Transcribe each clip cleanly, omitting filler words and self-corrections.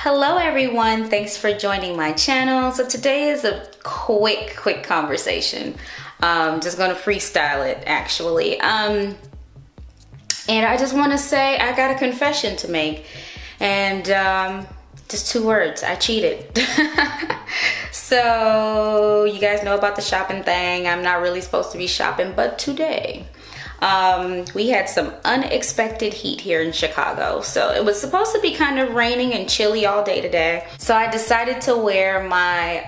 Hello everyone, thanks for joining my channel. So today is a quick conversation. Just gonna freestyle it actually. And I just wanna say I got a confession to make, and just 2 words: I cheated. So you guys know about the shopping thing. I'm not really supposed to be shopping, but today we had some unexpected heat here in Chicago. So it was supposed to be kind of raining and chilly all day today. So I decided to wear my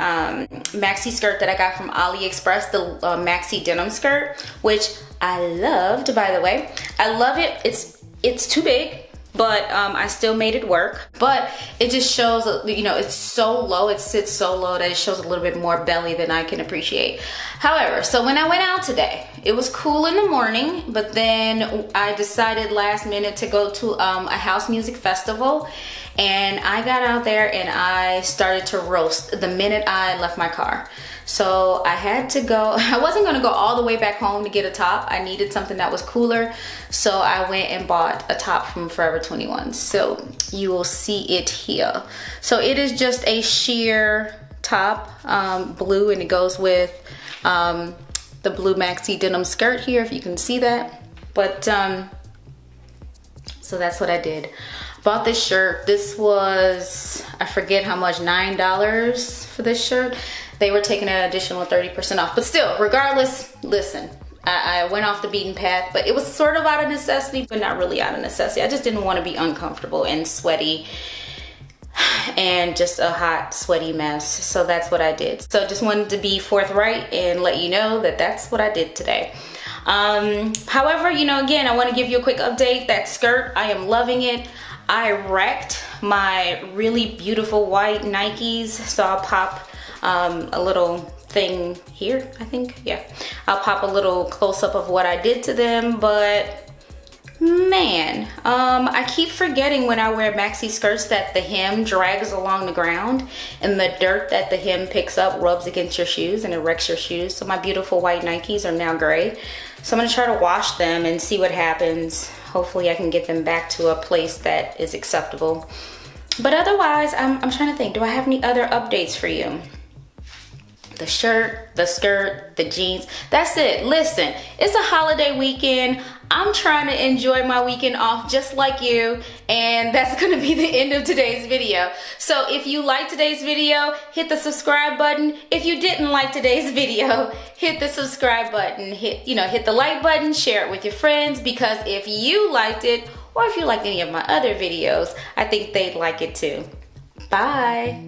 maxi skirt that I got from AliExpress, the maxi denim skirt, which I loved, by the way. I love it. It's too big, but I still made it work. But it just shows, you know, it's so low, it sits so low that it shows a little bit more belly than I can appreciate. However, so when I went out today, it was cool in the morning, but then I decided last minute to go to a house music festival, and I got out there and I started to roast the minute I left my car. So I had to go. I wasn't gonna go all the way back home to get a top. I needed something that was cooler, so I went and bought a top from Forever 21. So you will see it here. So it is just a sheer top, blue, and it goes with the blue maxi denim skirt here, if you can see that. But so that's what I did. Bought this shirt. This was, I forget how much, $9 for this shirt. They were taking an additional 30% off, but still, regardless, listen, I went off the beaten path, but it was sort of out of necessity, but not really out of necessity. I just didn't want to be uncomfortable and sweaty and just a hot, sweaty mess. So that's what I did. So just wanted to be forthright and let you know that that's what I did today. However, you know, again, I want to give you a quick update. That skirt, I am loving it. I wrecked my really beautiful white Nikes, so I'll pop a little thing here, I think. Yeah, I'll pop a little close-up of what I did to them. But man, I keep forgetting when I wear maxi skirts that the hem drags along the ground, and the dirt that the hem picks up rubs against your shoes and it wrecks your shoes. So my beautiful white Nikes are now gray. So I'm gonna try to wash them and see what happens. Hopefully I can get them back to a place that is acceptable. But otherwise, I'm trying to think, do I have any other updates for you? The shirt, the skirt, the jeans, that's it. Listen, it's a holiday weekend. I'm trying to enjoy my weekend off just like you, and that's gonna be the end of today's video. So if you liked today's video, hit the subscribe button. If you didn't like today's video, hit the subscribe button, hit the like button, share it with your friends, because if you liked it, or if you liked any of my other videos, I think they'd like it too. Bye.